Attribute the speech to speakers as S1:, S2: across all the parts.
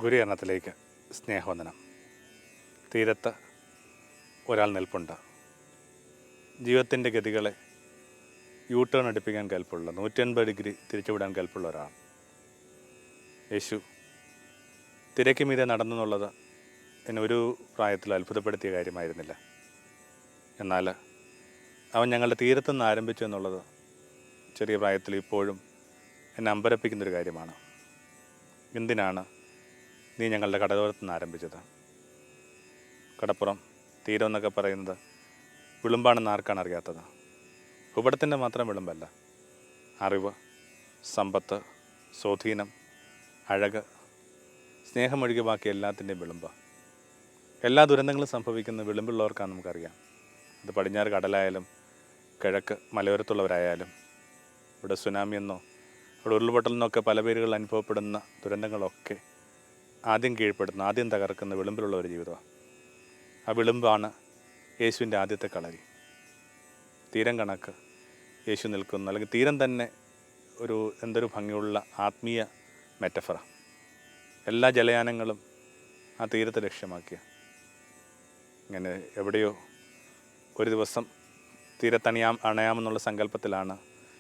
S1: ഗുരുകരണത്തിലേക്ക് സ്നേഹവന്ദനം. തീരത്ത് ഒരാൾ നിൽപ്പുണ്ട്. ജീവിതത്തിൻ്റെ ഗതികളെ ടേൺ അടുപ്പിക്കാൻ കൽപ്പുള്ള 180 ഡിഗ്രി തിരിച്ചുവിടാൻ കൽപ്പുള്ള ഒരാൾ. യേശു തിരക്ക് മീതെ നടന്നെന്നുള്ളത് എന്നെ ഒരു പ്രായത്തിൽ അത്ഭുതപ്പെടുത്തിയ കാര്യമായിരുന്നില്ല. എന്നാൽ അവൻ ഞങ്ങളുടെ തീരത്തുനിന്ന് ആരംഭിച്ചു എന്നുള്ളത് ചെറിയ പ്രായത്തിൽ ഇപ്പോഴും എന്നെ അമ്പരപ്പിക്കുന്നൊരു കാര്യമാണ്. എന്തിനാണ് നീ ഞങ്ങളുടെ കടലോരത്ത് നിന്ന് ആരംഭിച്ചത്? കടപ്പുറം തീരം എന്നൊക്കെ പറയുന്നത് വിളുമ്പാണെന്ന് ആർക്കാണ് അറിയാത്തത്? ഭൂപടത്തിൻ്റെ മാത്രം വിളുമ്പല്ല, അറിവ്, സമ്പത്ത്, സ്വാധീനം, അഴക്, സ്നേഹമൊഴികെ ബാക്കി എല്ലാത്തിൻ്റെയും വിളുമ്പ്. എല്ലാ ദുരന്തങ്ങളും സംഭവിക്കുന്ന വിളുമ്പുള്ളവർക്കാണ് നമുക്കറിയാം. അത് പടിഞ്ഞാറ് കടലായാലും കിഴക്ക് മലയോരത്തുള്ളവരായാലും ഇവിടെ സുനാമി എന്നോ ഇവിടെ ഉരുൾപൊട്ടൽ എന്നൊക്കെ പല പേരുകളിൽ അനുഭവപ്പെടുന്ന ദുരന്തങ്ങളൊക്കെ ആദ്യം കീഴ്പ്പെടുന്ന, ആദ്യം തകർക്കുന്ന വിളുമ്പിലുള്ള ഒരു ജീവിതമാണ്. ആ വിളുമ്പാണ് യേശുവിൻ്റെ ആദ്യത്തെ കളരി. തീരം കണക്ക് യേശു നിൽക്കുന്നു, അല്ലെങ്കിൽ തീരം തന്നെ എന്തൊരു ഭംഗിയുള്ള ആത്മീയ മെറ്റഫറ. എല്ലാ ജലയാനങ്ങളും ആ തീരത്തെ ലക്ഷ്യമാക്കിയ. ഇങ്ങനെ എവിടെയോ ഒരു ദിവസം അണയാമെന്നുള്ള സങ്കല്പത്തിലാണ്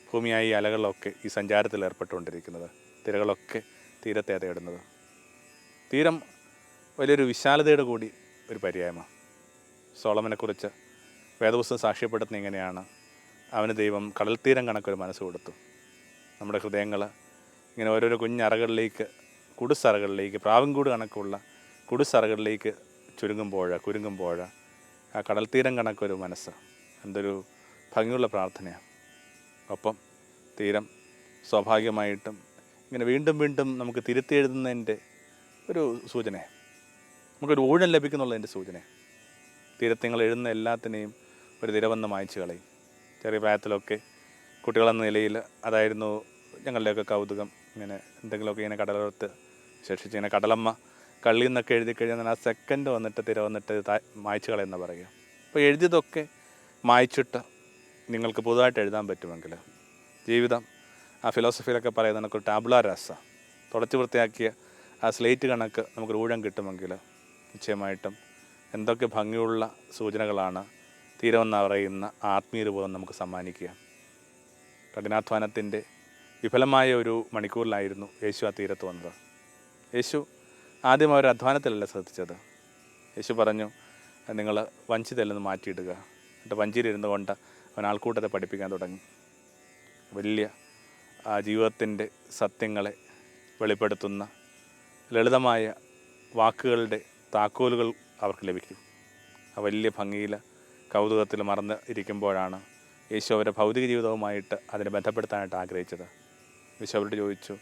S1: ഭൂമിയായി ഈ അലകളൊക്കെ ഈ സഞ്ചാരത്തിൽ ഏർപ്പെട്ടുകൊണ്ടിരിക്കുന്നത്. തിരകളൊക്കെ തീരത്തെ തേടുന്നത്. തീരം വലിയൊരു വിശാലതയുടെ കൂടി ഒരു പര്യായമാണ്. സോളമനെക്കുറിച്ച് വേദപുസ്തകം സാക്ഷ്യപ്പെടുത്തുന്ന ഇങ്ങനെയാണ്: അവന് ദൈവം കടൽ തീരം കണക്കൊരു മനസ്സ് കൊടുത്തു. നമ്മുടെ ഹൃദയങ്ങൾ ഇങ്ങനെ ഓരോരോ കുഞ്ഞറകളിലേക്ക്, കുടുസറകളിലേക്ക്, പ്രാവിൻകൂട് കണക്കുള്ള കുടുസറകളിലേക്ക് കുരുങ്ങുമ്പോൾ ആ കടൽ തീരം കണക്കൊരു മനസ്സ് എന്തൊരു ഭംഗിയുള്ള പ്രാർത്ഥനയാണ്. ഒപ്പം തീരം സ്വാഭാവികമായിട്ടും ഇങ്ങനെ വീണ്ടും വീണ്ടും നമുക്ക് തിരുത്തി എഴുതുന്നതിൻ്റെ ഒരു സൂചന, നമുക്കൊരു ഊഴം ലഭിക്കുന്നുള്ളതിൻ്റെ സൂചന. തീരത്തിങ്ങൾ എഴുതുന്ന എല്ലാത്തിനെയും ഒരു തിരവന്ന് മായ്ച്ചു കളയും. ചെറിയ പ്രായത്തിലൊക്കെ കുട്ടികളെന്ന നിലയിൽ അതായിരുന്നു ഞങ്ങളുടെയൊക്കെ കൗതുകം. ഇങ്ങനെ എന്തെങ്കിലുമൊക്കെ ഇങ്ങനെ കടലോരത്ത് വിശേഷിച്ച് ഇങ്ങനെ കടലമ്മ കള്ളിയിൽ നിന്നൊക്കെ എഴുതി കഴിഞ്ഞാൽ ആ സെക്കൻഡ് വന്നിട്ട് തിര വന്നിട്ട് മായ്ച്ചു കളയെന്ന് പറയുക. അപ്പോൾ എഴുതിയതൊക്കെ മായ്ച്ചിട്ട് നിങ്ങൾക്ക് പുതുതായിട്ട് എഴുതാൻ പറ്റുമെങ്കിൽ ജീവിതം ആ ഫിലോസഫിയിലൊക്കെ പറയുന്ന നമുക്കൊരു ടാബ്ല രാസ തുടച്ച് വൃത്തിയാക്കിയ ആ സ്ലേറ്റ് കണക്ക് നമുക്കൊരു ഊഴം കിട്ടുമെങ്കിൽ നിശ്ചയമായിട്ടും എന്തൊക്കെ ഭംഗിയുള്ള സൂചനകളാണ് തീരമെന്ന് പറയുന്ന ആത്മീയ രൂപം നമുക്ക് സമ്മാനിക്കുക. കഠിനാധ്വാനത്തിൻ്റെ വിഫലമായ ഒരു മണിക്കൂറിലായിരുന്നു യേശു ആ തീരത്ത് വന്നത്. യേശു ആദ്യം അവർ അധ്വാനത്തിലല്ല ശ്രദ്ധിച്ചത്. യേശു പറഞ്ഞു, നിങ്ങൾ വഞ്ചിതെല്ലെന്ന് മാറ്റിയിടുക. എന്നിട്ട് വഞ്ചിയിലിരുന്നു കൊണ്ട് അവൻ ആൾക്കൂട്ടത്തെ പഠിപ്പിക്കാൻ തുടങ്ങി. വലിയ ജീവിതത്തിൻ്റെ സത്യങ്ങളെ വെളിപ്പെടുത്തുന്ന ലളിതമായ വാക്കുകളുടെ താക്കോലുകൾ അവർക്ക് ലഭിക്കും. ആ വലിയ ഭംഗിയിൽ കൗതുകത്തിൽ മറന്ന് ഇരിക്കുമ്പോഴാണ് യേശു അവരുടെ ഭൗതിക ജീവിതവുമായിട്ട് അതിനെ ബന്ധപ്പെടുത്താനായിട്ട് ആഗ്രഹിച്ചത്. യേശു അവരോട് ചോദിച്ചു,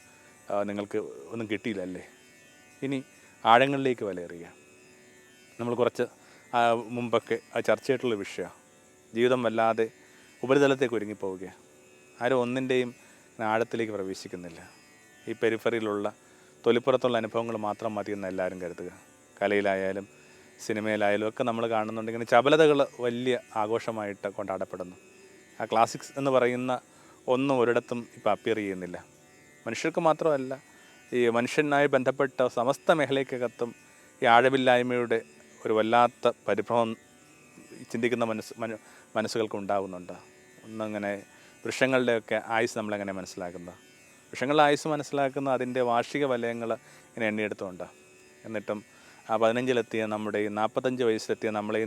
S1: നിങ്ങൾക്ക് ഒന്നും കിട്ടിയില്ലല്ലേ? ഇനി ആഴങ്ങളിലേക്ക് വലയെറിയുക. നമ്മൾ കുറച്ച് മുമ്പൊക്കെ ചർച്ച ചെയ്തിട്ടുള്ള വിഷയമാണ്. ജീവിതം വല്ലാതെ ഉപരിതലത്തേക്ക് ഒരുങ്ങിപ്പോവുക. ആരും ഒന്നിൻ്റെയും ആഴത്തിലേക്ക് പ്രവേശിക്കുന്നില്ല. ഈ പെരിഫറിയിലുള്ള തൊലിപ്പുറത്തുള്ള അനുഭവങ്ങൾ മാത്രം മതിയെന്ന് എല്ലാവരും കരുതുക. കലയിലായാലും സിനിമയിലായാലും ഒക്കെ നമ്മൾ കാണുന്നുണ്ടെങ്കിൽ ചപലതകൾ വലിയ ആഘോഷമായിട്ട് കൊണ്ടാടപ്പെടുന്നു. ആ ക്ലാസിക്സ് എന്ന് പറയുന്ന ഒന്നും ഒരിടത്തും ഇപ്പോൾ അപ്പിയർ ചെയ്യുന്നില്ല. മനുഷ്യർക്ക് മാത്രമല്ല, ഈ മനുഷ്യനായി ബന്ധപ്പെട്ട സമസ്ത മേഖലയ്ക്കകത്തും ഈ ആഴമില്ലായ്മയുടെ ഒരു വല്ലാത്ത പരിഭ്രമം ചിന്തിക്കുന്ന മനസ്സുകൾക്ക് ഉണ്ടാകുന്നുണ്ട്. ഒന്നങ്ങനെ വൃക്ഷങ്ങളുടെയൊക്കെ ആയുസ് നമ്മളെങ്ങനെ മനസ്സിലാക്കുന്നത്? വൃക്ഷങ്ങളുടെ ആയുസ് മനസ്സിലാക്കുന്ന അതിൻ്റെ വാർഷിക വലയങ്ങൾ ഇങ്ങനെ എണ്ണിയെടുത്തുകൊണ്ട്, എന്നിട്ടും ആ 15-ലെത്തിയ നമ്മുടെ ഈ 45 വയസ്സിലെത്തിയ നമ്മളെ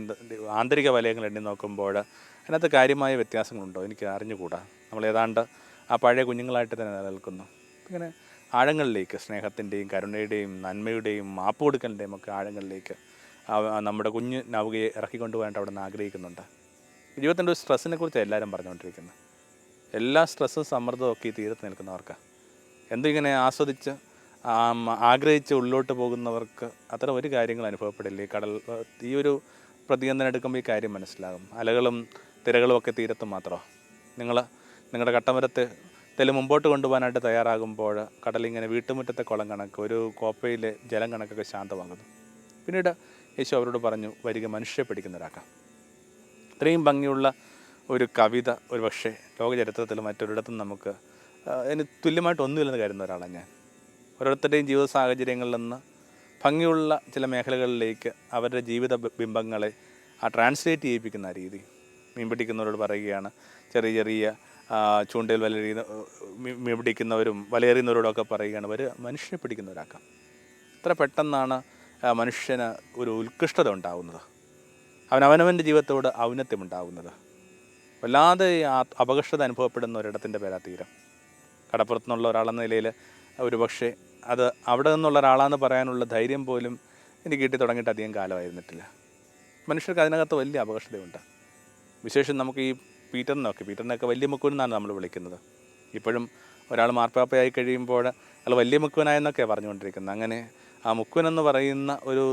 S1: ആന്തരിക വലയങ്ങൾ എണ്ണി നോക്കുമ്പോൾ അതിനകത്ത് കാര്യമായ വ്യത്യാസങ്ങളുണ്ടോ എനിക്ക് അറിഞ്ഞുകൂടാ. നമ്മൾ ഏതാണ്ട് ആ പഴയ കുഞ്ഞുങ്ങളായിട്ട് തന്നെ നിലനിൽക്കുന്നു. ഇങ്ങനെ ആഴങ്ങളിലേക്ക്, സ്നേഹത്തിൻ്റെയും കരുണയുടെയും നന്മയുടെയും മാപ്പ് കൊടുക്കലിൻ്റെയും ഒക്കെ ആഴങ്ങളിലേക്ക് നമ്മുടെ കുഞ്ഞ് നൗകയെ ഇറക്കിക്കൊണ്ടുപോകാനായിട്ട് അവിടെ നിന്ന് ആഗ്രഹിക്കുന്നുണ്ട്. ജീവിതത്തിൻ്റെ ഒരു സ്ട്രെസ്സിനെ കുറിച്ച് എല്ലാവരും പറഞ്ഞുകൊണ്ടിരിക്കുന്നത്. എല്ലാ സ്ട്രെസ്സും സമ്മർദ്ദവും ഒക്കെ ഈ തീരത്ത് നിൽക്കുന്നവർക്കാണ്. എന്തിങ്ങനെ ആസ്വദിച്ച് ആഗ്രഹിച്ച് ഉള്ളിലോട്ട് പോകുന്നവർക്ക് അത്ര ഒരു കാര്യങ്ങൾ അനുഭവപ്പെടില്ല. ഈ ഒരു പ്രതികരണം എടുക്കുമ്പോൾ ഈ കാര്യം മനസ്സിലാകും. അലകളും തിരകളും ഒക്കെ തീരത്ത് മാത്രമോ? നിങ്ങളുടെ കട്ടമരത്തെ മുമ്പോട്ട് കൊണ്ടുപോകാനായിട്ട് തയ്യാറാകുമ്പോൾ കടലിങ്ങനെ വീട്ടുമുറ്റത്തെ കുളം കണക്ക്, ഒരു കോപ്പയിലെ ജലം കണക്കൊക്കെ ശാന്തമാകുന്നു. പിന്നീട് യേശു അവരോട് പറഞ്ഞു, വരിക മനുഷ്യരെ പിടിക്കുന്നവരാക്കാം. ഇത്രയും ഭംഗിയുള്ള ഒരു കവിത ഒരു പക്ഷേ ലോകചരിത്രത്തിൽ മറ്റൊരിടത്തും നമുക്ക് അതിന് തുല്യമായിട്ട് ഒന്നുമില്ലെന്ന് കരുതുന്ന ഒരാളാണ് ഞാൻ. ഓരോരുത്തരുടെയും ജീവിത സാഹചര്യങ്ങളിൽ നിന്ന് ഭംഗിയുള്ള ചില മേഖലകളിലേക്ക് അവരുടെ ജീവിത ബിംബങ്ങളെ ട്രാൻസ്ലേറ്റ് ചെയ്യിപ്പിക്കുന്ന രീതി. മീൻ പിടിക്കുന്നവരോട് പറയുകയാണ്, ചെറിയ ചെറിയ ചൂണ്ടയിൽ മീൻ പിടിക്കുന്നവരും വലയെറിയുന്നവരോടൊക്കെ പറയുകയാണ്, മനുഷ്യനെ പിടിക്കുന്നവരാക്കാം. ഇത്ര പെട്ടെന്നാണ് മനുഷ്യന് ഒരു ഉത്കൃഷ്ടത ഉണ്ടാകുന്നത്, അവനവൻ്റെ ജീവിതത്തോട് ഔന്നത്യമുണ്ടാകുന്നത്. വല്ലാതെ അപകർഷത അനുഭവപ്പെടുന്ന ഒരിടത്തിൻ്റെ പേരാ തീരം. കടപ്പുറത്തു നിന്നുള്ള ഒരാളെന്ന നിലയിൽ ഒരു പക്ഷേ അത് അവിടെ നിന്നുള്ള ഒരാളാണെന്ന് പറയാനുള്ള ധൈര്യം പോലും എനിക്ക് കിട്ടി തുടങ്ങിയിട്ട് അധികം കാലമായിരുന്നിട്ടില്ല. മനുഷ്യർക്ക് അതിനകത്ത് വലിയ അപകർഷതയുണ്ട്. വിശേഷം നമുക്ക് ഈ പീറ്ററിനെയൊക്കെ വലിയ മുക്കുവൻ എന്നാണ് നമ്മൾ വിളിക്കുന്നത്. ഇപ്പോഴും ഒരാൾ മാർപ്പാപ്പയായി കഴിയുമ്പോൾ അയാൾ വലിയ മുക്കുവനായെന്നൊക്കെയാണ് പറഞ്ഞുകൊണ്ടിരിക്കുന്നത്. അങ്ങനെ ആ മുക്കുവനെന്ന് പറയുന്ന ഒരു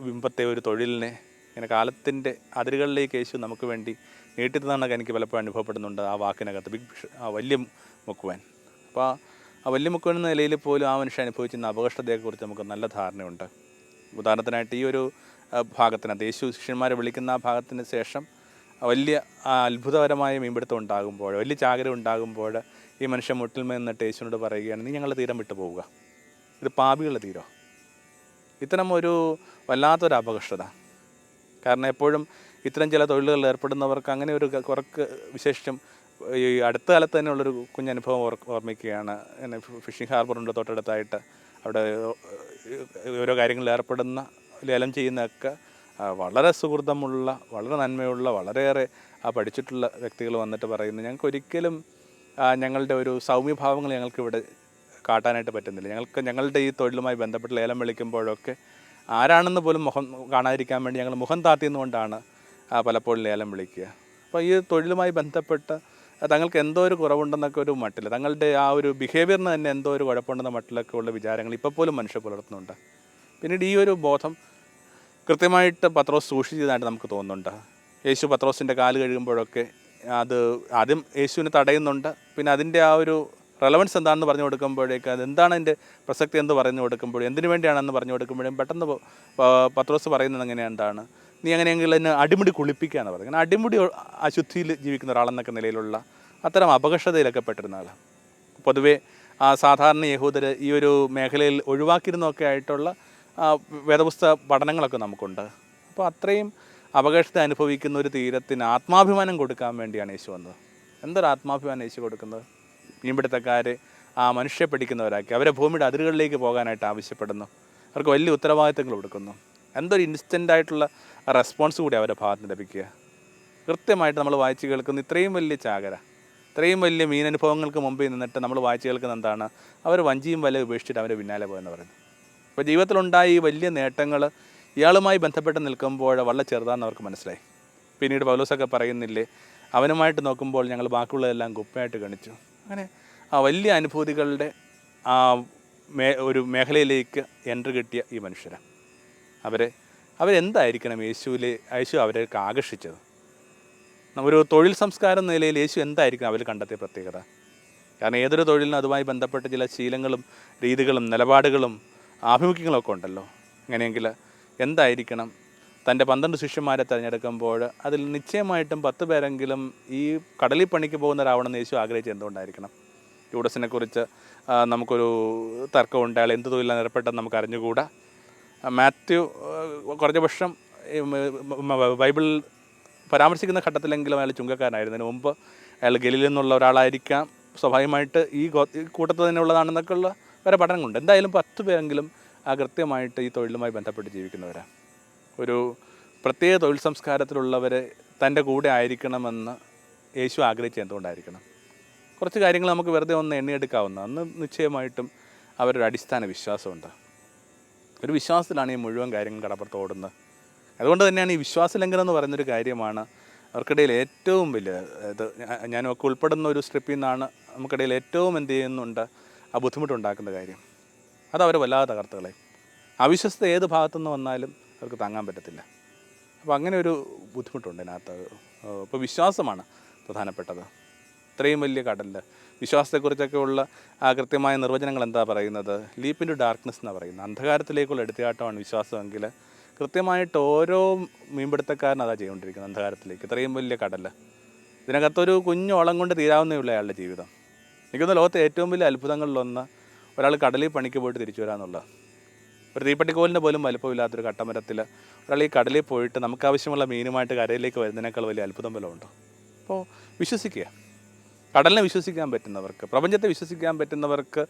S1: ബിംബത്തെ, ഒരു തൊഴിലിനെ ഇങ്ങനെ കാലത്തിൻ്റെ അതിരുകളിലേക്ക് യേശു നമുക്ക് വേണ്ടി നീട്ടിത്തന്നൊക്കെ എനിക്ക് പലപ്പോഴും അനുഭവപ്പെടുന്നുണ്ട് ആ വാക്കിനകത്ത്, വലിയ മുക്കുവൻ. അപ്പോൾ ആ വലിയ മുക്കുവൻ എന്ന നിലയിൽ പോലും ആ മനുഷ്യൻ അനുഭവിച്ചിരുന്ന അപകർഷതയെക്കുറിച്ച് നമുക്ക് നല്ല ധാരണയുണ്ട്. ഉദാഹരണത്തിനായിട്ട് ഈ ഒരു ഭാഗത്തിനകത്ത് യേശു ശിഷ്യന്മാരെ വിളിക്കുന്ന ആ ഭാഗത്തിന് ശേഷം വലിയ അത്ഭുതകരമായ മീൻപിടുത്തം ഉണ്ടാകുമ്പോൾ, വലിയ ചാകര ഉണ്ടാകുമ്പോൾ ഈ മനുഷ്യൻ മുട്ടിൽമേൽ നിന്നിട്ട് യേശുവിനോട് പറയുകയാണ്, നീ ഞങ്ങളുടെ തീരം വിട്ടു പോവുക, ഇത് പാപികളുടെ തീരോ. ഇത്തരം ഒരു വല്ലാത്തൊരു അപകർഷത. കാരണം എപ്പോഴും ഇത്തരം ചില തൊഴിലുകളിൽ ഏർപ്പെടുന്നവർക്ക് അങ്ങനെ ഒരു കുറക്ക്, വിശേഷം ഈ അടുത്ത കാലത്ത് തന്നെയുള്ളൊരു കുഞ്ഞനുഭവം ഓർമ്മിക്കുകയാണ്. എന്നെ ഫിഷിംഗ് ഹാർബറിൻ്റെ തൊട്ടടുത്തായിട്ട് അവിടെ ഓരോ കാര്യങ്ങളിൽ ഏർപ്പെടുന്ന, ലേലം ചെയ്യുന്നതൊക്കെ വളരെ സുഹൃതമുള്ള, വളരെ നന്മയുള്ള, വളരെയേറെ പഠിച്ചിട്ടുള്ള വ്യക്തികൾ വന്നിട്ട് പറയുന്നു, ഞങ്ങൾക്കൊരിക്കലും ഞങ്ങളുടെ ഒരു സൗമ്യഭാവങ്ങൾ ഞങ്ങൾക്കിവിടെ കാട്ടാനായിട്ട് പറ്റുന്നില്ല. ഞങ്ങളുടെ ഈ തൊഴിലുമായി ബന്ധപ്പെട്ട് ലേലം വിളിക്കുമ്പോഴൊക്കെ ആരാണെന്ന് പോലും മുഖം കാണാതിരിക്കാൻ വേണ്ടി ഞങ്ങൾ മുഖം താത്തിയെന്നുകൊണ്ടാണ് പലപ്പോഴും ലേലം വിളിക്കുക. അപ്പോൾ ഈ തൊഴിലുമായി ബന്ധപ്പെട്ട് തങ്ങൾക്ക് എന്തോ ഒരു കുറവുണ്ടെന്നൊക്കെ ഒരു മട്ടിൽ, തങ്ങളുടെ ആ ഒരു ബിഹേവിയറിന് തന്നെ എന്തോ ഒരു കുഴപ്പമുണ്ടെന്ന മട്ടിലൊക്കെ ഉള്ള വിചാരങ്ങൾ ഇപ്പോൾ പോലും മനുഷ്യർ പുലർത്തുന്നുണ്ട്. പിന്നീട് ഈ ഒരു ബോധം കൃത്യമായിട്ട് പത്രോസ് സൂക്ഷിച്ചതായിട്ട് നമുക്ക് തോന്നുന്നുണ്ട്. യേശു പത്രോസിൻ്റെ കാല് കഴുകുമ്പോഴൊക്കെ അത് ആദ്യം യേശുവിനെ തടയുന്നുണ്ട്. പിന്നെ അതിൻ്റെ ആ ഒരു റെലവൻസ് എന്താണെന്ന് പറഞ്ഞു കൊടുക്കുമ്പോഴേക്ക്, അതെന്താണ് അതിൻ്റെ പ്രസക്തി എന്ന് പറഞ്ഞു കൊടുക്കുമ്പോഴും, എന്തിനു വേണ്ടിയാണെന്ന് പറഞ്ഞു കൊടുക്കുമ്പോഴും പെട്ടെന്ന് പത്രോസ് പറയുന്നത് എന്താണ്, നീ അങ്ങനെയെങ്കിൽ എന്നെ അടിമുടി കുളിപ്പിക്കുകയാണ് പറയുന്നത്. അങ്ങനെ അടിമുടി അശുദ്ധിയിൽ ജീവിക്കുന്ന ഒരാളെന്നൊക്കെ നിലയിലുള്ള അത്തരം അപകർഷതയിലൊക്കെ പെട്ടിരുന്ന ആളാണ്. പൊതുവേ സാധാരണ യഹൂദർ ഈ ഒരു മേഖലയിൽ ഒഴിവാക്കിയിരുന്നൊക്കെ ആയിട്ടുള്ള വേദപുസ്തക പഠനങ്ങളൊക്കെ നമുക്കുണ്ട്. അപ്പോൾ അത്രയും അപകർഷത അനുഭവിക്കുന്ന ഒരു തീരത്തിന് ആത്മാഭിമാനം കൊടുക്കാൻ വേണ്ടിയാണ് യേശു വന്നത്. എന്തൊരു ആത്മാഭിമാനം യേശു കൊടുക്കുന്നത്. മീൻപിടുത്തക്കാർ മനുഷ്യരെ പിടിക്കുന്നവരാക്കി അവരെ ഭൂമിയുടെ അതിരുകളിലേക്ക് പോകാനായിട്ട് ആവശ്യപ്പെടുന്നു. അവർക്ക് വലിയ ഉത്തരവാദിത്തങ്ങൾ കൊടുക്കുന്നു. എന്തൊരു ഇൻസ്റ്റൻ്റായിട്ടുള്ള റെസ്പോൺസ് കൂടി അവരുടെ ഭാഗത്ത് നിന്ന് ലഭിക്കുക. കൃത്യമായിട്ട് നമ്മൾ വായിച്ച് കേൾക്കുന്ന ഇത്രയും വലിയ ചാകര, ഇത്രയും വലിയ മീനനുഭവങ്ങൾക്ക് മുമ്പിൽ നിന്നിട്ട് നമ്മൾ വായിച്ച് കേൾക്കുന്ന എന്താണ്, അവർ വഞ്ചിയും വല ഉപേക്ഷിച്ചിട്ട് അവരെ പിന്നാലെ പോയെന്ന് പറയുന്നത്. അപ്പോൾ ജീവിതത്തിലുണ്ടായ ഈ വലിയ നേട്ടങ്ങൾ ഇയാളുമായി ബന്ധപ്പെട്ട് നിൽക്കുമ്പോൾ വളരെ ചെറുതാണെന്ന് അവർക്ക് മനസ്സിലായി. പിന്നീട് പൗലോസൊക്കെ പറയുന്നില്ലേ, അവനുമായിട്ട് നോക്കുമ്പോൾ ഞങ്ങൾ ബാക്കിയുള്ളതെല്ലാം കുപ്പയായിട്ട് ഗണിച്ചു. അങ്ങനെ വലിയ അനുഭൂതികളുടെ ഒരു മേഖലയിലേക്ക് എൻട്രി കിട്ടിയ ഈ മനുഷ്യരാണ്. അവരെന്തായിരിക്കണം യേശു അവരേക്ക് ആകർഷിച്ചത്? ഒരു തൊഴിൽ സംസ്കാരം എന്ന നിലയിൽ യേശു എന്തായിരിക്കും അവർ കണ്ടെത്തിയ പ്രത്യേകത? കാരണം ഏതൊരു തൊഴിലിനും അതുമായി ബന്ധപ്പെട്ട ചില ശീലങ്ങളും രീതികളും നിലപാടുകളും ആഭിമുഖ്യങ്ങളൊക്കെ ഉണ്ടല്ലോ. അങ്ങനെയെങ്കിൽ എന്തായിരിക്കണം തൻ്റെ 12 ശിഷ്യന്മാരെ തിരഞ്ഞെടുക്കുമ്പോൾ അതിൽ നിശ്ചയമായിട്ടും 10 പേരെങ്കിലും ഈ കടലിൽ പണിക്ക് പോകുന്നവരാവണമെന്ന് യേശു ആഗ്രഹിച്ചത് എന്തുകൊണ്ടായിരിക്കണം? യൂഡസിനെക്കുറിച്ച് നമുക്കൊരു തർക്കമുണ്ട്, അയാൾ എന്ത് തൊഴിലാണ് ഏർപ്പെട്ടെന്ന് നമുക്ക് അറിഞ്ഞുകൂടാ. മാത്യു കുറച്ച് വർഷം ബൈബിൾ പരാമർശിക്കുന്ന ഘട്ടത്തിലെങ്കിലും അയാൾ ചുങ്കക്കാരനായിരുന്നു. അതിന് മുമ്പ് അയാൾ ഗലീലിൽ നിന്നുള്ള ഒരാളായിരിക്കാം, സ്വാഭാവികമായിട്ട് ഈ കൂട്ടത്തിൽ തന്നെ ഉള്ളതാണെന്നൊക്കെ ഉള്ള വേറെ പഠനങ്ങളുണ്ട്. എന്തായാലും 10 പേരെങ്കിലും കൃത്യമായിട്ട് ഈ തൊഴിലുമായി ബന്ധപ്പെട്ട് ജീവിക്കുന്നവരാണ്. ഒരു പ്രത്യേക തൊഴിൽ സംസ്കാരത്തിലുള്ളവരെ തൻ്റെ കൂടെ ആയിരിക്കണമെന്ന് യേശു ആഗ്രഹിച്ചത് എന്തുകൊണ്ടായിരിക്കണം? കുറച്ച് കാര്യങ്ങൾ നമുക്ക് വെറുതെ ഒന്ന് എണ്ണിയെടുക്കാവുന്ന, അന്ന് നിശ്ചയമായിട്ടും അവരൊരു അടിസ്ഥാന വിശ്വാസമുണ്ട്. ഒരു വിശ്വാസത്തിലാണ് ഈ മുഴുവൻ കാര്യങ്ങൾ കടപ്പുറത്ത് ഓടുന്നത്. അതുകൊണ്ട് തന്നെയാണ് ഈ വിശ്വാസലംഘനം എന്ന് പറയുന്നൊരു കാര്യമാണ് അവർക്കിടയിൽ ഏറ്റവും വലിയ, ഞാനൊക്കെ ഉൾപ്പെടുന്ന ഒരു സ്ട്രിപ്പിൽ നിന്നാണ് നമുക്കിടയിൽ ഏറ്റവും എന്ത് ചെയ്യുന്നുണ്ട് ബുദ്ധിമുട്ടുണ്ടാക്കുന്ന കാര്യം. അതവർ വല്ലാതെ തകർത്തുകളെ. അവിശ്വസ്ത ഏത് ഭാഗത്തുനിന്ന് വന്നാലും അവർക്ക് താങ്ങാൻ പറ്റത്തില്ല. അപ്പോൾ അങ്ങനെ ഒരു ബുദ്ധിമുട്ടുണ്ട് ഇതിനകത്ത്. ഇപ്പോൾ വിശ്വാസമാണ് പ്രധാനപ്പെട്ടത്. ഇത്രയും വലിയ കടലിൽ വിശ്വാസത്തെക്കുറിച്ചൊക്കെ ഉള്ള കൃത്യമായ നിർവചനങ്ങൾ എന്താ പറയുന്നത്? ലീപ്പ് ഇൻ ടു ഡാർക്ക്നെസ് എന്നാണ് പറയുന്നത്. അന്ധകാരത്തിലേക്കുള്ള എടുത്തുകാട്ടമാണ് വിശ്വാസമെങ്കിൽ കൃത്യമായിട്ട് ഓരോ മീൻപിടുത്തക്കാരനും അതാ ചെയ്തുകൊണ്ടിരിക്കുന്നത്, അന്ധകാരത്തിലേക്ക്. ഇത്രയും വലിയ കടൽ, ഇതിനകത്തൊരു കുഞ്ഞോളം കൊണ്ട് തീരാവുന്നേ ഉള്ള അയാളുടെ ജീവിതം. എനിക്കൊന്ന് ലോകത്തെ ഏറ്റവും വലിയ അത്ഭുതങ്ങളിലൊന്ന് ഒരാൾ കടലിൽ പണിക്ക് പോയിട്ട് തിരിച്ചു വരാമെന്നുള്ളത്. ഒരു തീപ്പെട്ടിക്കോലിൻ്റെ പോലും വലുപ്പമില്ലാത്തൊരു കട്ടമരത്തിൽ ഒരാൾ ഈ കടലിൽ പോയിട്ട് നമുക്കാവശ്യമുള്ള മീനുമായിട്ട് കരയിലേക്ക് വരുന്നതിനേക്കാൾ വലിയ അത്ഭുതം വല്ലതുണ്ടോ? അപ്പോൾ വിശ്വസിക്കുക. കടലിനെ വിശ്വസിക്കാൻ പറ്റുന്നവർക്ക്, പ്രപഞ്ചത്തെ വിശ്വസിക്കാൻ പറ്റുന്നവർക്ക്,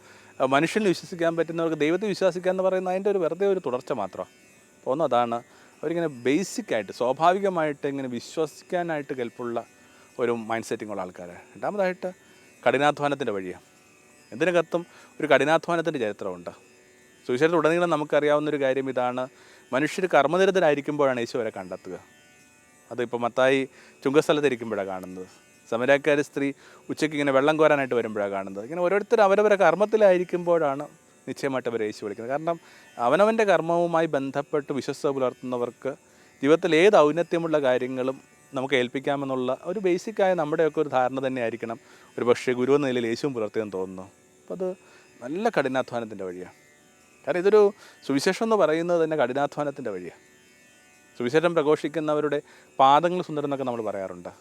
S1: മനുഷ്യനെ വിശ്വസിക്കാൻ പറ്റുന്നവർക്ക് ദൈവത്തെ വിശ്വസിക്കുക എന്ന് പറയുന്നത് അതിൻ്റെ ഒരു വെറുതെ ഒരു തുടർച്ച മാത്രമാണ്. അപ്പോൾ ഒന്ന് അതാണ്, അവരിങ്ങനെ ബേസിക്കായിട്ട് സ്വാഭാവികമായിട്ട് ഇങ്ങനെ വിശ്വസിക്കാനായിട്ട് കെൽപ്പുള്ള ഒരു മൈൻഡ് സെറ്റിംഗ് ഉള്ള ആൾക്കാർ. രണ്ടാമതായിട്ട് കഠിനാധ്വാനത്തിൻ്റെ വഴിയാണ്. എന്തിനകത്തും ഒരു കഠിനാധ്വാനത്തിൻ്റെ ചരിത്രമുണ്ട്. സുവിശേഷത്തിലുടനീളം നമുക്കറിയാവുന്നൊരു കാര്യം ഇതാണ്, മനുഷ്യർ കർമ്മനിരതരായിരിക്കുമ്പോഴാണ് യേശു അവരെ കണ്ടെത്തുക. അതിപ്പോൾ മത്തായി ചുങ്കസ്ഥലത്തിരിക്കുമ്പോഴാണ് കാണുന്നത്. സമരക്കാരി സ്ത്രീ ഉച്ചയ്ക്ക് ഇങ്ങനെ വെള്ളം കോരാനായിട്ട് വരുമ്പോഴാണ് കാണുന്നത്. ഇങ്ങനെ ഓരോരുത്തർ അവരവരെ കർമ്മത്തിലായിരിക്കുമ്പോഴാണ് നിശ്ചയമായിട്ട് അവർ യേശു വിളിക്കുന്നത്. കാരണം അവനവൻ്റെ കർമ്മവുമായി ബന്ധപ്പെട്ട് വിശ്വസ്ത പുലർത്തുന്നവർക്ക് ജീവിതത്തിൽ ഏത് ഔന്നത്യമുള്ള കാര്യങ്ങളും നമുക്ക് ഏൽപ്പിക്കാമെന്നുള്ള ഒരു ബേസിക്കായ നമ്മുടെയൊക്കെ ഒരു ധാരണ തന്നെ ആയിരിക്കണം ഒരു പക്ഷേ ഗുരു എന്ന നിലയിൽ യേശുവും പുലർത്തിയെന്ന് തോന്നുന്നു. അപ്പോൾ അത് നല്ല കഠിനാധ്വാനത്തിൻ്റെ വഴിയാണ്. കാരണം ഇതൊരു സുവിശേഷം എന്ന് പറയുന്നത് തന്നെ കഠിനാധ്വാനത്തിൻ്റെ വഴിയാണ്. സുവിശേഷം പ്രഘോഷിക്കുന്നവരുടെ പാദങ്ങൾ സുന്ദരം എന്നൊക്കെ നമ്മൾ പറയാറുണ്ട്.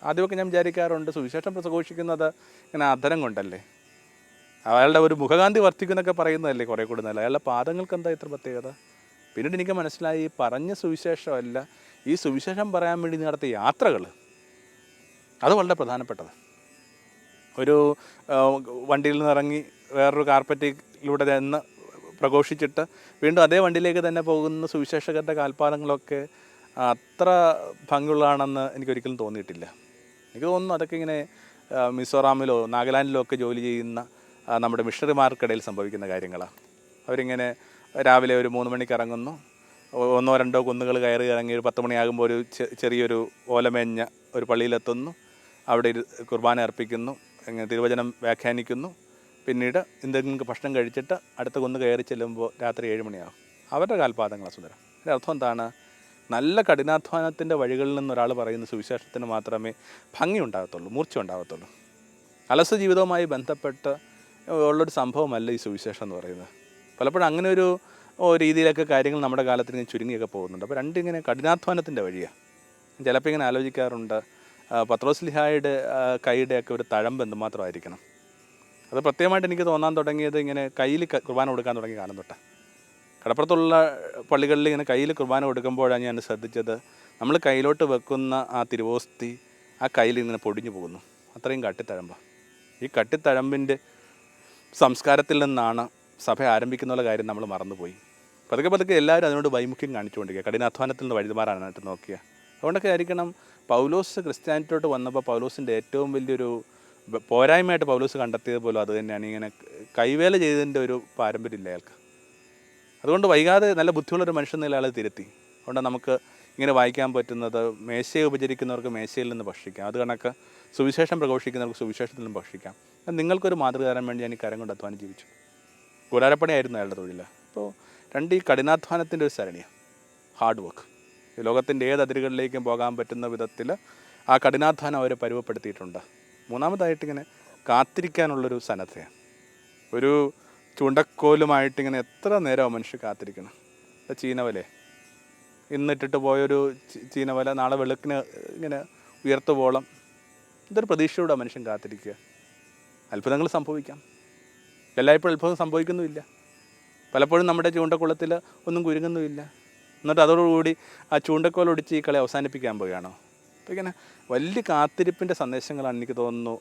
S1: ആദ്യമൊക്കെ ഞാൻ വിചാരിക്കാറുണ്ട്, സുവിശേഷം പ്രഘോഷിക്കുന്നത് ഇങ്ങനെ അധരം കൊണ്ടല്ലേ, അയാളുടെ ഒരു മുഖകാന്തി വർദ്ധിക്കുന്നൊക്കെ പറയുന്നതല്ലേ കുറേ കൂടി നല്ല, അയാളുടെ പാദങ്ങൾക്ക് എന്താ ഇത്ര പ്രത്യേകത? പിന്നീട് എനിക്ക് മനസ്സിലായി, ഈ പറഞ്ഞ സുവിശേഷമല്ല, ഈ സുവിശേഷം പറയാൻ വേണ്ടി നടത്തിയ യാത്രകൾ അത് വളരെ പ്രധാനപ്പെട്ടത്. ഒരു വണ്ടിയിൽ നിന്ന് ഇറങ്ങി വേറൊരു കാർപ്പറ്റിലൂടെ ചെന്ന് പ്രഘോഷിച്ചിട്ട് വീണ്ടും അതേ വണ്ടിയിലേക്ക് തന്നെ പോകുന്ന സുവിശേഷകരുടെ കാൽപ്പാദങ്ങളൊക്കെ അത്ര ഭംഗിയുള്ളതാണെന്ന് എനിക്കൊരിക്കലും തോന്നിയിട്ടില്ല. എനിക്ക് തോന്നുന്നു അതൊക്കെ ഇങ്ങനെ മിസോറാമിലോ നാഗാലാൻഡിലോ ഒക്കെ ജോലി ചെയ്യുന്ന നമ്മുടെ മിഷണറിമാർക്കിടയിൽ സംഭവിക്കുന്ന കാര്യങ്ങളാണ്. അവരിങ്ങനെ രാവിലെ ഒരു 3 മണിക്ക് ഇറങ്ങുന്നു, 1-2 കുന്നുകൾ കയറി ഇറങ്ങി ഒരു 10 മണിയാകുമ്പോൾ ഒരു ചെറിയൊരു ഓലമേഞ്ഞ ഒരു പള്ളിയിലെത്തുന്നു, അവിടെ കുർബാന അർപ്പിക്കുന്നു, തിരുവചനം വ്യാഖ്യാനിക്കുന്നു, പിന്നീട് എന്തെങ്കിലും ഭക്ഷണം കഴിച്ചിട്ട് അടുത്ത കുന്ന് കയറി ചെല്ലുമ്പോൾ രാത്രി 7 മണിയാകും. അവരുടെ കാൽപാദങ്ങളാണ് സുന്ദരം. അതിൻ്റെ അർത്ഥം എന്താണ്? നല്ല കഠിനാധ്വാനത്തിൻ്റെ വഴികളിൽ നിന്ന് ഒരാൾ പറയുന്ന സുവിശേഷത്തിന് മാത്രമേ ഭംഗി ഉണ്ടാകത്തുള്ളൂ, മൂർച്ച ഉണ്ടാകത്തുള്ളൂ. അലസ ജീവിതവുമായി ബന്ധപ്പെട്ട് ഉള്ളൊരു സംഭവമല്ല ഈ സുവിശേഷം എന്ന് പറയുന്നത്. പലപ്പോഴും അങ്ങനെ ഒരു രീതിയിലൊക്കെ കാര്യങ്ങൾ നമ്മുടെ കാലത്തിൽ ഇങ്ങനെ ചുരുങ്ങിയൊക്കെ പോകുന്നുണ്ട്. അപ്പോൾ രണ്ടിങ്ങനെ കഠിനാധ്വാനത്തിൻ്റെ വഴിയാണ്. ചിലപ്പോൾ ഇങ്ങനെ ആലോചിക്കാറുണ്ട്, പത്രോസ്ലിഹായുടെ കൈയുടെയൊക്കെ ഒരു തഴമ്പ് എന്തുമാത്രമായിരിക്കണം. അത് പ്രത്യേകമായിട്ട് എനിക്ക് തോന്നാൻ തുടങ്ങിയത് ഇങ്ങനെ കയ്യിൽ കുർബാന കൊടുക്കാൻ തുടങ്ങി കാലം തൊട്ട്. കടപ്പുറത്തുള്ള പള്ളികളിൽ ഇങ്ങനെ കയ്യിൽ കുർബാന കൊടുക്കുമ്പോഴാണ് ഞാൻ ശ്രദ്ധിച്ചത്, നമ്മൾ കയ്യിലോട്ട് വെക്കുന്ന ആ തിരുവോസ്തി ആ കയ്യിൽ ഇങ്ങനെ പൊടിഞ്ഞു പോകുന്നു. അത്രയും കട്ടിത്തഴമ്പ്. ഈ കട്ടിത്തഴമ്പിൻ്റെ സംസ്കാരത്തിൽ നിന്നാണ് സഭ ആരംഭിക്കുന്ന കാര്യം നമ്മൾ മറന്നുപോയി. പതുക്കെ എല്ലാവരും അതിനോട് വൈമുഖ്യം കാണിച്ചുകൊണ്ടിരിക്കുക, കഠിനാധ്വാനത്തിൽ നിന്ന് വഴിമാറാനായിട്ട് നോക്കിയ. അതുകൊണ്ടൊക്കെ ആയിരിക്കണം പൗലോസ് ക്രിസ്ത്യാനിറ്റിയോട്ട് വന്നപ്പോൾ പൗലോസിൻ്റെ ഏറ്റവും വലിയൊരു പോരായ്മയായിട്ട് പൗലോസ് കണ്ടെത്തിയത് പോലും അത് തന്നെയാണ്, ഇങ്ങനെ കൈവേല ചെയ്തതിൻ്റെ ഒരു പാരമ്പര്യമില്ല അയാൾക്ക്. അതുകൊണ്ട് വൈകാതെ നല്ല ബുദ്ധിയുള്ളൊരു മനുഷ്യൻ നില ആൾ തിരുത്തി. അതുകൊണ്ട് നമുക്ക് ഇങ്ങനെ വായിക്കാൻ പറ്റുന്നത്, മേശയെ ഉപചരിക്കുന്നവർക്ക് മേശയിൽ നിന്ന് ഭക്ഷിക്കാം, അത് കണക്ക് സുവിശേഷം പ്രഘോഷിക്കുന്നവർക്ക് സുവിശേഷത്തിൽ നിന്ന് ഭക്ഷിക്കാം. നിങ്ങൾക്കൊരു മാതൃക തരാൻ വേണ്ടി ഞാൻ ഈ കരം കൊണ്ട് അധ്വാനം ജീവിച്ചു. കൂടാരപ്പണിയായിരുന്നു അയാളുടെ തൊഴിൽ. അപ്പോൾ ഈ കഠിനാധ്വാനത്തിൻ്റെ ഒരു സരണിയാണ് ഹാർഡ് വർക്ക്. ഈ ലോകത്തിൻ്റെ ഏത് അതിരുകളിലേക്കും പോകാൻ പറ്റുന്ന വിധത്തിൽ ആ കഠിനാധ്വാനം അവരെ പരുവപ്പെടുത്തിയിട്ടുണ്ട്. മൂന്നാമതായിട്ടിങ്ങനെ കാത്തിരിക്കാനുള്ളൊരു സന്നദ്ധയാണ്. ഒരു ചൂണ്ടക്കോലുമായിട്ടിങ്ങനെ എത്ര നേരമാണ് മനുഷ്യർ കാത്തിരിക്കണം. ചീനവലേ ഇന്നിട്ടിട്ട് പോയൊരു ചീനവല നാളെ വെളുക്കിന് ഇങ്ങനെ ഉയർത്തുവോളം ഇതൊരു പ്രതീക്ഷയോടെ മനുഷ്യൻ കാത്തിരിക്കുക. അത്ഭുതങ്ങൾ സംഭവിക്കാം, എല്ലായ്പ്പോഴും അത്ഭുതം സംഭവിക്കുന്നുമില്ല. പലപ്പോഴും നമ്മുടെ ചൂണ്ടക്കുളത്തിൽ ഒന്നും കുരുങ്ങുന്നുമില്ല. എന്നിട്ട് അതോടുകൂടി ആ ചൂണ്ടക്കോലൊടിച്ച് ഈ കളി അവസാനിപ്പിക്കാൻ പോവുകയാണോ? അപ്പോൾ ഇങ്ങനെ വലിയ കാത്തിരിപ്പിൻ്റെ സന്ദേശങ്ങളാണ് എനിക്ക് തോന്നുന്നു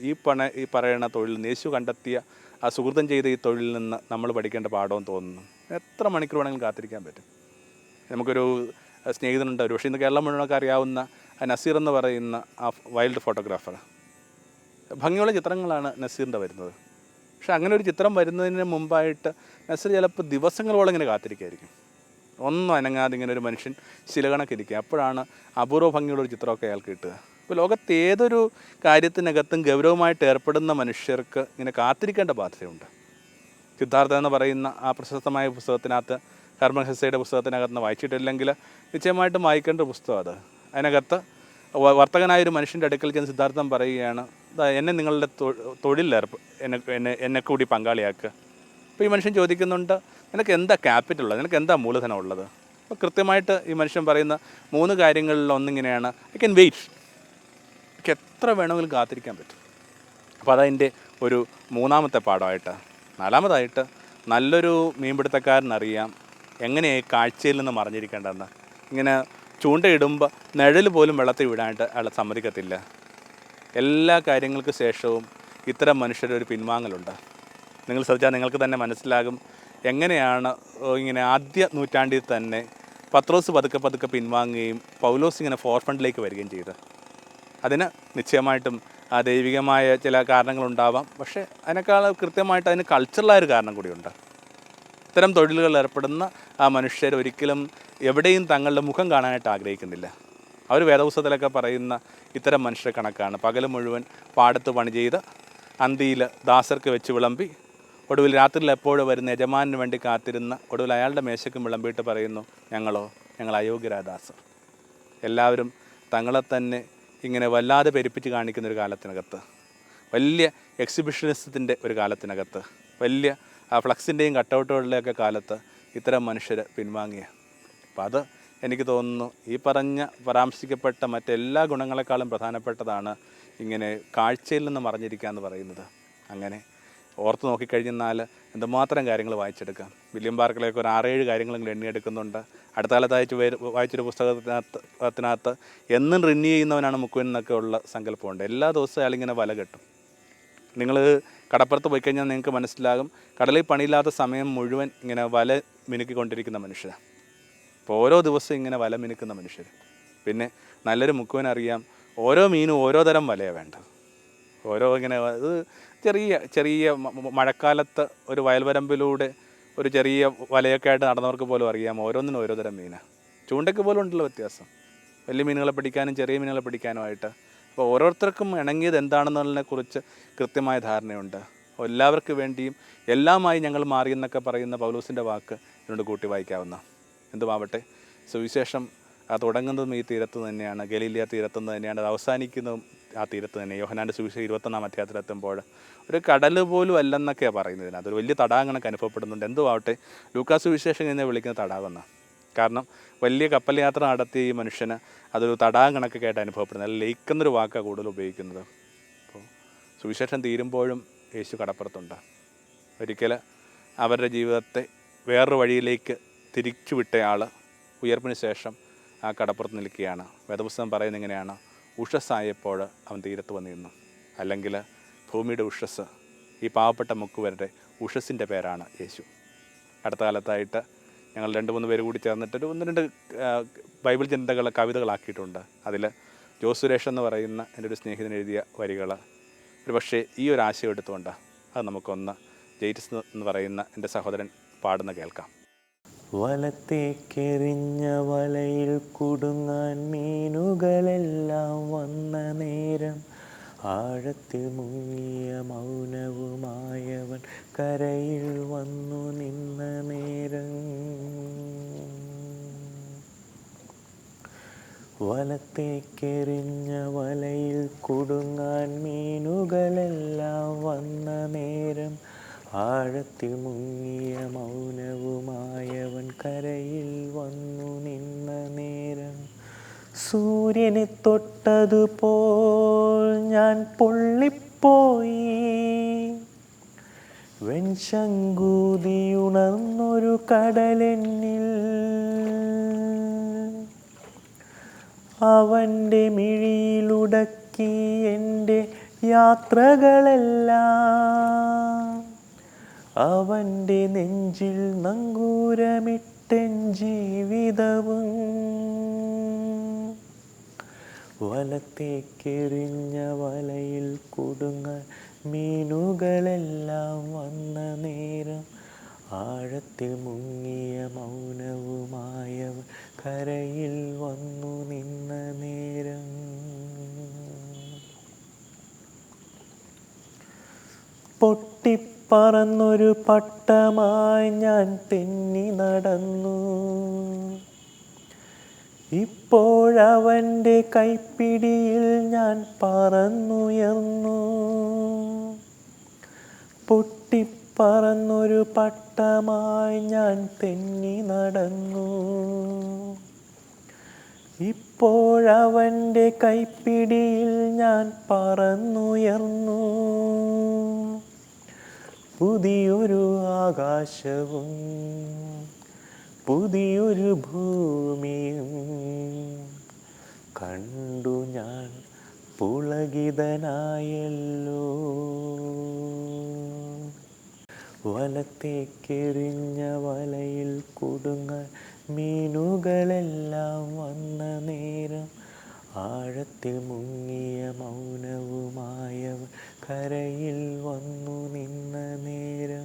S1: ഈ പറയുന്ന തൊഴിൽ നിന്ന്, യേശു കണ്ടെത്തിയ ആ സുഹൃത്തം ചെയ്ത ഈ തൊഴിലിൽ നിന്ന് നമ്മൾ പഠിക്കേണ്ട പാഠമെന്ന് തോന്നുന്നു. എത്ര മണിക്കൂർ വേണമെങ്കിലും കാത്തിരിക്കാൻ പറ്റും. നമുക്കൊരു സ്നേഹിതനുണ്ട്, ഒരു പക്ഷേ ഇന്ന് കേരളം മുഴുവനൊക്കെ അറിയാവുന്ന നസീർ എന്ന് പറയുന്ന ആ വൈൽഡ് ഫോട്ടോഗ്രാഫർ. ഭംഗിയുള്ള ചിത്രങ്ങളാണ് നസീറിൻ്റെ വരുന്നത്. പക്ഷെ അങ്ങനെ ഒരു ചിത്രം വരുന്നതിന് മുമ്പായിട്ട് നസീർ ചിലപ്പോൾ ദിവസങ്ങളോളം ഇങ്ങനെ കാത്തിരിക്കുകയായിരിക്കും, ഒന്നും അനങ്ങാതെ ഇങ്ങനെ ഒരു മനുഷ്യൻ ശിലകണക്കിരിക്കുക. അപ്പോഴാണ് അപൂർവ ഭംഗിയുള്ളൊരു ചിത്രമൊക്കെ അയാൾക്ക് കിട്ടുക. അപ്പോൾ ലോകത്ത് ഏതൊരു കാര്യത്തിനകത്തും ഗൗരവമായിട്ട് ഏർപ്പെടുന്ന മനുഷ്യർക്ക് ഇങ്ങനെ കാത്തിരിക്കേണ്ട ബാധ്യതയുണ്ട്. സിദ്ധാർത്ഥ എന്ന് പറയുന്ന ആ പ്രശസ്തമായ പുസ്തകത്തിനകത്ത്, ഹെർമൻ ഹെസ്സയുടെ പുസ്തകത്തിനകത്ത് നിന്ന് വായിച്ചിട്ടില്ലെങ്കിൽ നിശ്ചയമായിട്ടും വായിക്കേണ്ട പുസ്തകം അത്. അതിനകത്ത് വർത്തകനായൊരു മനുഷ്യൻ്റെ അടുക്കൽ ചെന്ന് സിദ്ധാർത്ഥം പറയുകയാണ്, എന്നെ നിങ്ങളുടെ എന്നെ കൂടി പങ്കാളിയാക്കുക. അപ്പോൾ ഈ മനുഷ്യൻ ചോദിക്കുന്നുണ്ട്, നിനക്ക് എന്താ ക്യാപിറ്റലുള്ളത്, നിനക്ക് എന്താ മൂലധനം ഉള്ളത്? അപ്പോൾ കൃത്യമായിട്ട് ഈ മനുഷ്യൻ പറയുന്ന 3 കാര്യങ്ങളിൽ ഒന്നിങ്ങനെയാണ്, ഐ ക്യാൻ വെയിറ്റ്. എനിക്ക് എത്ര വേണമെങ്കിലും കാത്തിരിക്കാൻ പറ്റും. അപ്പോൾ അതതിൻ്റെ ഒരു മൂന്നാമത്തെ പാഠമായിട്ട്. നാലാമതായിട്ട് നല്ലൊരു മീൻപിടുത്തക്കാരനറിയാം എങ്ങനെയാണ് കാഴ്ചയിൽ നിന്ന് മറിഞ്ഞിരിക്കേണ്ടതെന്ന്. ഇങ്ങനെ ചൂണ്ടയിടുമ്പോൾ നിഴൽ പോലും വെള്ളത്തിൽ വിടാനായിട്ട് അയാൾ സമ്മതിക്കത്തില്ല. എല്ലാ കാര്യങ്ങൾക്ക് ശേഷവും ഇത്തരം മനുഷ്യരൊരു പിൻവാങ്ങലുണ്ട്. നിങ്ങൾ ശ്രദ്ധിച്ചാൽ നിങ്ങൾക്ക് തന്നെ മനസ്സിലാകും എങ്ങനെയാണ് ഇങ്ങനെ ആദ്യ നൂറ്റാണ്ടിൽ തന്നെ പത്രോസ് പതുക്കെ പിൻവാങ്ങുകയും പൗലോസ് ഇങ്ങനെ ഫോർഫണ്ടിലേക്ക് വരികയും ചെയ്ത്. അതിന് നിശ്ചയമായിട്ടും ആ ദൈവികമായ ചില കാരണങ്ങളുണ്ടാവാം. പക്ഷേ അതിനേക്കാൾ കൃത്യമായിട്ട് അതിന് കൾച്ചറലായൊരു കാരണം കൂടിയുണ്ട്. ഇത്തരം തൊഴിലുകളിൽ ഏർപ്പെടുന്ന ആ മനുഷ്യർ ഒരിക്കലും എവിടെയും തങ്ങളുടെ മുഖം കാണാനായിട്ട് ആഗ്രഹിക്കുന്നില്ല. അവർ വേദപുസ്തകത്തിലൊക്കെ പറയുന്ന ഇത്തരം മനുഷ്യരെ കണക്കാണ്. പകൽ മുഴുവൻ പാടത്ത് പണി ചെയ്ത് അന്തിയിൽ ദാസർക്ക് വെച്ച് വിളമ്പി ഒടുവിൽ രാത്രിയിൽ എപ്പോഴും വരുന്ന യജമാനു വേണ്ടി കാത്തിരുന്ന ഒടുവിൽ അയാളുടെ മേശയ്ക്കും വിളമ്പിയിട്ട് പറയുന്നു, ഞങ്ങൾ അയോഗ്യരായ ദാസർ. എല്ലാവരും തങ്ങളെ തന്നെ ഇങ്ങനെ വല്ലാതെ പെരുപ്പിച്ച് കാണിക്കുന്നൊരു കാലത്തിനകത്ത്, വലിയ എക്സിബിഷനിസത്തിൻ്റെ ഒരു കാലത്തിനകത്ത്, വലിയ ഫ്ലക്സിൻ്റെയും കട്ടൗട്ടുകളുടെയൊക്കെ കാലത്ത് ഇത്തരം മനുഷ്യർ പിൻവാങ്ങിയ. അപ്പം അത് എനിക്ക് തോന്നുന്നു ഈ പരാമർശിക്കപ്പെട്ട മറ്റെല്ലാ ഗുണങ്ങളെക്കാളും പ്രധാനപ്പെട്ടതാണ് ഇങ്ങനെ കാഴ്ചയിൽ നിന്ന് മറിഞ്ഞിരിക്കുക എന്ന് പറയുന്നത്. അങ്ങനെ ഓർത്ത് നോക്കിക്കഴിഞ്ഞാൽ എന്തുമാത്രം കാര്യങ്ങൾ വായിച്ചെടുക്കാം. വില്യം ബാർക്ലേയൊക്കെ ഒരു 6-7 കാര്യങ്ങളെങ്കിലും എണ്ണിയെടുക്കുന്നുണ്ട്. അടുത്ത കാലത്ത് വായിച്ചൊരു പുസ്തകത്തിനകത്ത് എന്നും റിന്യൂ ചെയ്യുന്നവനാണ് മുക്കുവൻ എന്നൊക്കെ ഉള്ള സങ്കല്പമുണ്ട്. എല്ലാ ദിവസവും അയാളിങ്ങനെ വല കെട്ടും. നിങ്ങൾ കടപ്പുറത്ത് പോയി കഴിഞ്ഞാൽ നിങ്ങൾക്ക് മനസ്സിലാകും, കടലിൽ പണിയില്ലാത്ത സമയം മുഴുവൻ ഇങ്ങനെ വല മിനുക്കിക്കൊണ്ടിരിക്കുന്ന മനുഷ്യരാണ്. അപ്പോൾ ഓരോ ദിവസവും ഇങ്ങനെ വല മിനുക്കുന്ന മനുഷ്യർ. പിന്നെ നല്ലൊരു മുക്കുവനറിയാം ഓരോ മീനും ഓരോ തരം വലയാണ് വേണ്ടത്. ഓരോ ഇങ്ങനെ അത് ചെറിയ മഴക്കാലത്ത് ഒരു വയൽവരമ്പിലൂടെ ഒരു ചെറിയ വലയൊക്കെ ആയിട്ട് നടന്നവർക്ക് പോലും അറിയാം ഓരോന്നിനും ഓരോ തരം മീനാണ്. ചൂണ്ടയ്ക്ക് പോലും ഉണ്ടല്ലോ വ്യത്യാസം, വലിയ മീനുകളെ പിടിക്കാനും ചെറിയ മീനുകളെ പിടിക്കാനുമായിട്ട്. അപ്പോൾ ഓരോരുത്തർക്കും ഇണങ്ങിയത് എന്താണെന്നുള്ളതിനെക്കുറിച്ച് കൃത്യമായ ധാരണയുണ്ട്. എല്ലാവർക്കും വേണ്ടിയും എല്ലാമായി ഞങ്ങൾ മാറിയെന്നൊക്കെ പറയുന്ന പൗലോസിൻ്റെ വാക്ക് ഇതിനോട് കൂട്ടി വായിക്കാവുന്ന. എന്തുമാവട്ടെ, സുവിശേഷം തുടങ്ങുന്നതും ഈ തീരത്ത് തന്നെയാണ്, ഗലീലിയ തീരത്ത് നിന്ന് തന്നെയാണ്. അത് അവസാനിക്കുന്നതും ആ തീരത്ത് തന്നെ. യോഹന്നാൻ്റെ സുവിശേഷം 21-ാം അധ്യായത്തിലെത്തുമ്പോൾ ഒരു കടൽ പോലും അല്ലെന്നൊക്കെയാണ് പറയുന്നതിന്. അതൊരു വലിയ തടാകം കണക്ക് അനുഭവപ്പെടുന്നുണ്ട്. എന്തുമാവട്ടെ, ലൂക്കാസ് സുവിശേഷം എന്നെ വിളിക്കുന്ന തടാകമെന്നാണ്. കാരണം വലിയ കപ്പൽ യാത്ര നടത്തിയ ഈ മനുഷ്യന് അതൊരു തടാകം കണക്കൊക്കെ ആയിട്ട് അനുഭവപ്പെടുന്നത്. അല്ല, ലേക്ക് എന്നൊരു വാക്കാണ് കൂടുതൽ ഉപയോഗിക്കുന്നത്. അപ്പോൾ സുവിശേഷം തീരുമ്പോഴും യേശു കടപ്പുറത്തുണ്ട്. ഒരിക്കൽ അവരുടെ ജീവിതത്തെ വേറൊരു വഴിയിലേക്ക് തിരിച്ചു വിട്ടയാൾ ഉയർപ്പിന് ശേഷം ആ കടപ്പുറത്ത് നിൽക്കുകയാണ്. വേദപുസ്തകം പറയുന്നത് ഇങ്ങനെയാണ്, ഉഷസ്സായപ്പോൾ അവൻ തീരത്ത് വന്നിരുന്നു. അല്ലെങ്കിൽ ഭൂമിയുടെ ഉഷസ്, ഈ പാവപ്പെട്ട മുക്കുവരുടെ ഉഷസ്സിൻ്റെ പേരാണ് യേശു. അടുത്ത കാലത്തായിട്ട് ഞങ്ങൾ 2-3 പേര് കൂടി ചേർന്നിട്ടൊരു 1-2 ബൈബിൾ ചിന്തകൾ കവിതകളാക്കിയിട്ടുണ്ട്. അതിൽ ജോസ് സുരേഷ് എന്ന് പറയുന്ന എൻ്റെ ഒരു സ്നേഹിതൻ എഴുതിയ വരികൾ ഒരു പക്ഷേ ഈ ഒരു ആശയം എടുത്തുകൊണ്ട് അത് നമുക്കൊന്ന് ജെയ്റ്റിസ് എന്ന് പറയുന്ന എൻ്റെ സഹോദരൻ പാടുന്ന കേൾക്കാം.
S2: വലത്തേക്കെറിഞ്ഞ വലയിൽ കുടുങ്ങാൻ മീനുകളെല്ലാം വന്ന നേരം, ആഴത്തിൽ മുങ്ങിയ മൗനവുമായവൻ കരയിൽ വന്നു നിന്ന നേരം. വലത്തേക്കെറിഞ്ഞ വലയിൽ കുടുങ്ങാൻ മീനുകളെല്ലാം വന്ന നേരം, ആഴത്തിൽ മുങ്ങിയ മൗനവുമായവൻ കരയിൽ വന്നു നിന്ന നേരം. സൂര്യനെ തൊട്ടതുപോൽ ഞാൻ പൊള്ളിപ്പോയി, വെൺശങ്കൂതിയുണർന്നൊരു കടലെന്നിൽ. അവൻ്റെ മിഴിയിലുടക്കി എൻ്റെ യാത്രകളെല്ലാം, അവൻ്റെ നെഞ്ചിൽ നങ്കൂരമിട്ടൻ ജീവിതവും. വലത്തേക്കെറിഞ്ഞ വലയിൽ കുടുങ്ങാൻ മീനുകളെല്ലാം വന്ന നേരം, ആഴത്തിൽ മുങ്ങിയ മൗനവുമായവൻ കരയിൽ വന്നു നിന്ന നേരം. പൊട്ടിപ്പറന്നൊരു പട്ടമായി ഞാൻ തെന്നി നടന്നു, ഇപ്പോഴവൻ്റെ കൈപ്പിടിയിൽ ഞാൻ പറന്നുയർന്നു. പൊട്ടിപ്പറന്നൊരു പട്ടമായി ഞാൻ തെന്നി നടന്നു, ഇപ്പോഴവൻ്റെ കൈപ്പിടിയിൽ ഞാൻ പറന്നുയർന്നു. പുതിയൊരു ആകാശവും പുതിയൊരു ഭൂമിയും കണ്ടു ഞാൻ പുളകിതനായല്ലോ. വലത്തേക്കെറിഞ്ഞ വലയിൽ കുടുങ്ങാൻ മീനുകളെല്ലാം വന്ന നേരം, ആഴത്തിൽ മുങ്ങിയ മൗനവുമായവൻ കരയിൽ വന്നു നിന്ന നേരം,